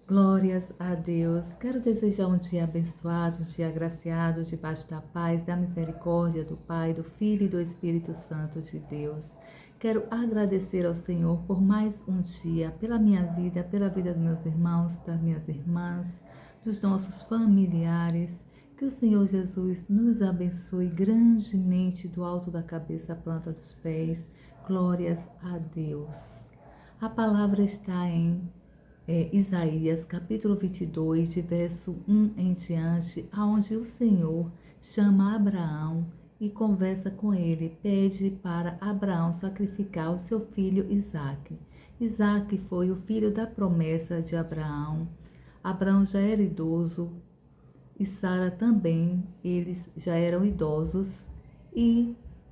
Glórias a Deus. Quero desejar um dia abençoado, um dia agraciado, debaixo da paz, da misericórdia do Pai, do Filho e do Espírito Santo de Deus. Quero agradecer ao Senhor por mais um dia, pela minha vida, pela vida dos meus irmãos, das minhas irmãs, dos nossos familiares. Que o Senhor Jesus nos abençoe grandemente do alto da cabeça à planta dos pés. Glórias a Deus. A palavra está em Isaías capítulo 22, de verso 1 em diante, aonde o Senhor chama Abraão e conversa com ele, pede para Abraão sacrificar o seu filho Isaque. Isaque foi o filho da promessa de Abraão. Abraão já era idoso e Sara também, eles já eram idosos,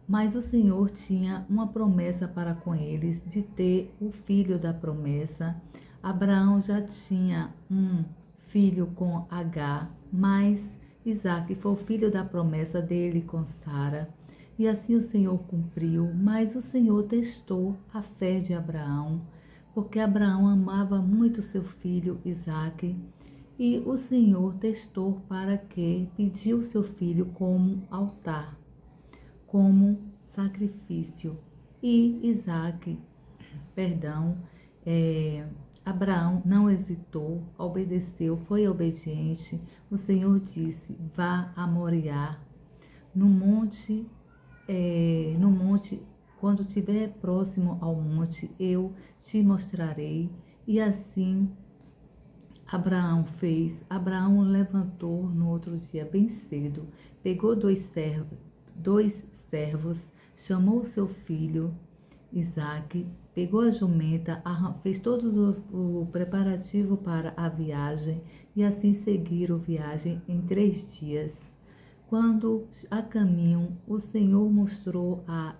mas o Senhor tinha uma promessa para com eles de ter o filho da promessa. Abraão já tinha um filho com Agar, mas Isaque foi o filho da promessa dele com Sara. E assim o Senhor cumpriu, mas o Senhor testou a fé de Abraão, porque Abraão amava muito seu filho Isaque. E o Senhor testou para que pediu seu filho como altar, como sacrifício. E Abraão não hesitou, obedeceu, foi obediente. O Senhor disse: vá a Moriá, no monte, quando estiver próximo ao monte, eu te mostrarei. E assim Abraão fez. Abraão levantou no outro dia bem cedo, pegou dois servos, chamou seu filho Isaque, pegou a jumenta, fez todos o preparativo para a viagem e assim seguiram a viagem em 3 dias. Quando a caminho, o Senhor mostrou a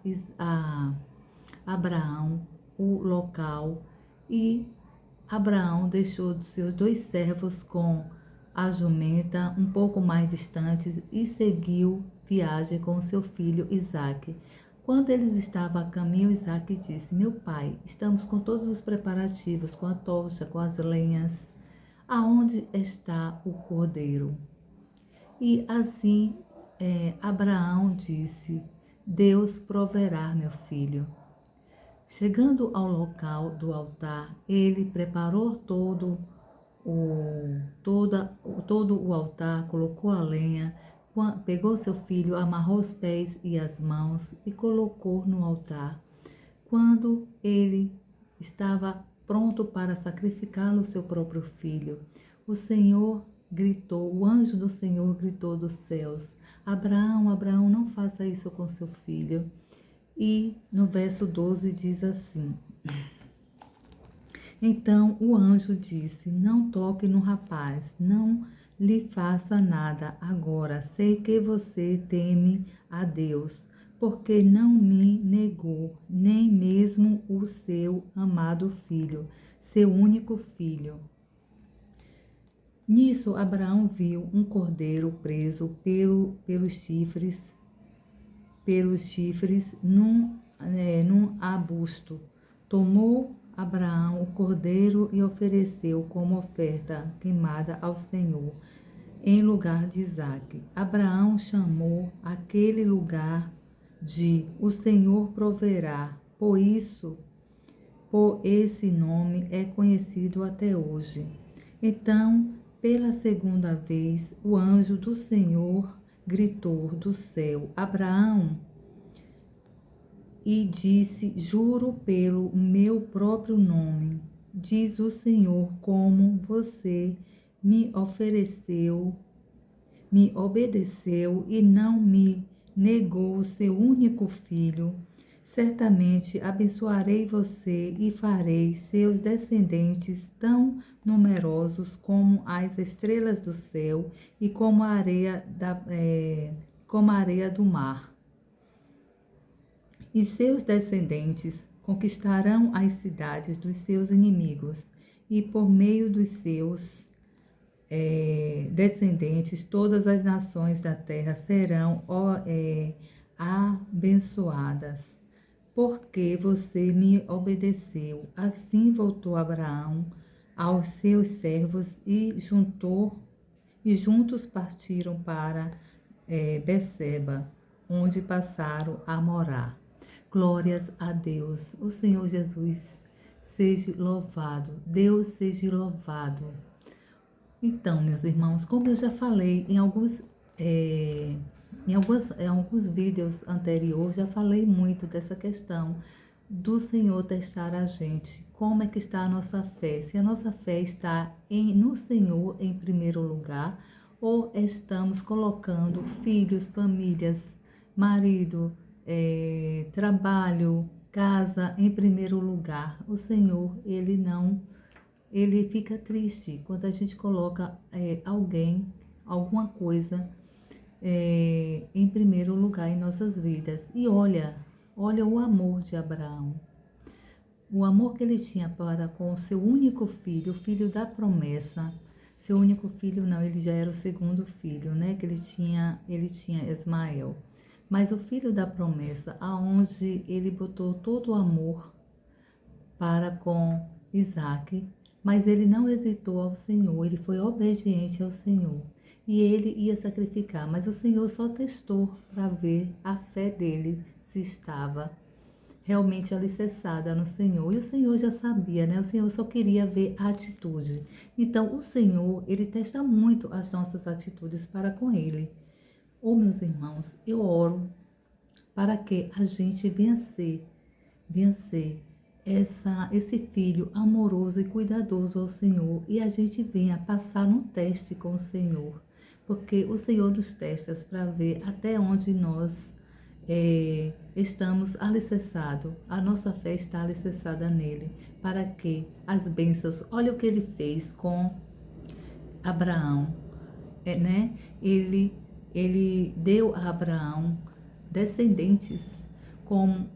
Abraão o local e Abraão deixou seus 2 servos com a jumenta um pouco mais distantes e seguiu viagem com seu filho Isaque. Quando eles estavam a caminho, Isaque disse: meu pai, estamos com todos os preparativos, com a tocha, com as lenhas. Aonde está o cordeiro? E assim Abraão disse: Deus proverá, meu filho. Chegando ao local do altar, ele preparou todo o altar, colocou a lenha, pegou seu filho, amarrou os pés e as mãos e colocou no altar. Quando ele estava pronto para sacrificá-lo, seu próprio filho, o Senhor gritou, o anjo do Senhor gritou dos céus: Abraão, Abraão, não faça isso com seu filho. E no verso 12 diz assim: então o anjo disse: não toque no rapaz, não lhe faça nada agora. Sei que você teme a Deus, porque não me negou nem mesmo o seu amado filho, seu único filho. Nisso Abraão viu um cordeiro preso pelos chifres num arbusto. Tomou Abraão o cordeiro e ofereceu como oferta queimada ao Senhor, em lugar de Isaque. Abraão chamou aquele lugar de O Senhor proverá, por esse nome é conhecido até hoje. Então, pela segunda vez, o anjo do Senhor gritou do céu: Abraão, e disse: juro pelo meu próprio nome, diz o Senhor, como você me obedeceu e não me negou o seu único filho, certamente abençoarei você e farei seus descendentes tão numerosos como as estrelas do céu e como a areia do mar. E seus descendentes conquistarão as cidades dos seus inimigos, e por meio dos seus descendentes todas as nações da terra serão abençoadas. Porque você me obedeceu. Assim voltou Abraão aos seus servos e juntos partiram para Beceba, onde passaram a morar. Glórias a Deus. O Senhor Jesus seja louvado. Deus seja louvado. Então, meus irmãos, como eu já falei em alguns vídeos anteriores, já falei muito dessa questão do Senhor testar a gente. Como é que está a nossa fé? Se a nossa fé está no Senhor em primeiro lugar, ou estamos colocando filhos, famílias, marido, trabalho, casa em primeiro lugar. O Senhor, ele fica triste quando a gente coloca alguém, alguma coisa em primeiro lugar em nossas vidas. E olha o amor de Abraão. O amor que ele tinha para com o seu único filho, o filho da promessa. Seu único filho não, ele já era o segundo filho, né? Que ele tinha Ismael. Mas o filho da promessa, aonde ele botou todo o amor para com Isaac, mas ele não hesitou ao Senhor, ele foi obediente ao Senhor. E ele ia sacrificar, mas o Senhor só testou para ver a fé dele se estava realmente alicerçada no Senhor. E o Senhor já sabia, né? O Senhor só queria ver a atitude. Então, o Senhor, ele testa muito as nossas atitudes para com ele. Oh, meus irmãos, eu oro para que a gente venha ser esse filho amoroso e cuidadoso ao Senhor, e a gente venha passar no teste com o Senhor, porque o Senhor nos testa para ver até onde nós estamos alicerçados, a nossa fé está alicerçada nele, para que as bênçãos, olha o que ele fez com Abraão, né? Ele deu a Abraão descendentes como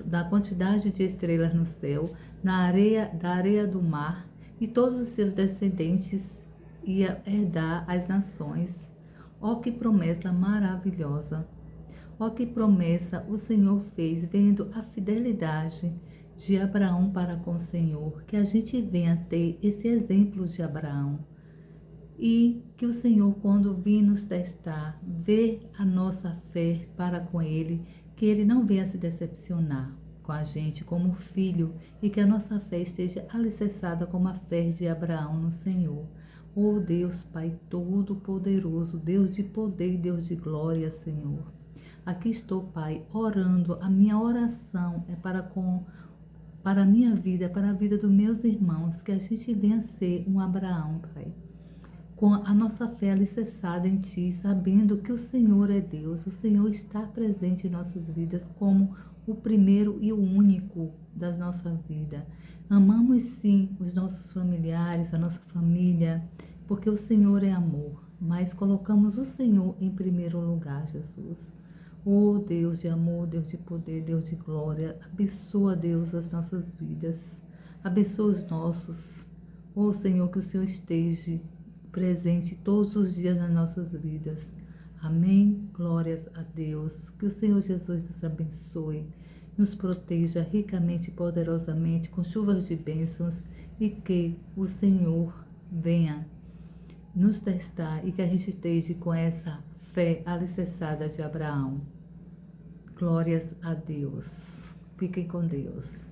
da quantidade de estrelas no céu, da areia do mar, e todos os seus descendentes ia herdar as nações. Ó que promessa maravilhosa! Ó que promessa o Senhor fez, vendo a fidelidade de Abraão para com o Senhor, que a gente venha ter esse exemplo de Abraão. E que o Senhor, quando vir nos testar, vê a nossa fé para com Ele, que Ele não venha se decepcionar com a gente como filho, e que a nossa fé esteja alicerçada como a fé de Abraão no Senhor. Oh Deus, Pai Todo-Poderoso, Deus de poder e Deus de glória, Senhor. Aqui estou, Pai, orando. A minha oração é para a minha vida, para a vida dos meus irmãos, que a gente venha ser um Abraão, Pai, com a nossa fé alicerçada em Ti, sabendo que o Senhor é Deus, o Senhor está presente em nossas vidas como o primeiro e o único da nossa vida. Amamos sim os nossos familiares, a nossa família, porque o Senhor é amor, mas colocamos o Senhor em primeiro lugar, Jesus. Oh Deus de amor, Deus de poder, Deus de glória, abençoa, Deus, as nossas vidas, abençoa os nossos. Oh Senhor, que o Senhor esteja presente todos os dias nas nossas vidas. Amém? Glórias a Deus. Que o Senhor Jesus nos abençoe, nos proteja ricamente e poderosamente com chuvas de bênçãos, e que o Senhor venha nos testar e que a gente esteja com essa fé alicerçada de Abraão. Glórias a Deus. Fiquem com Deus.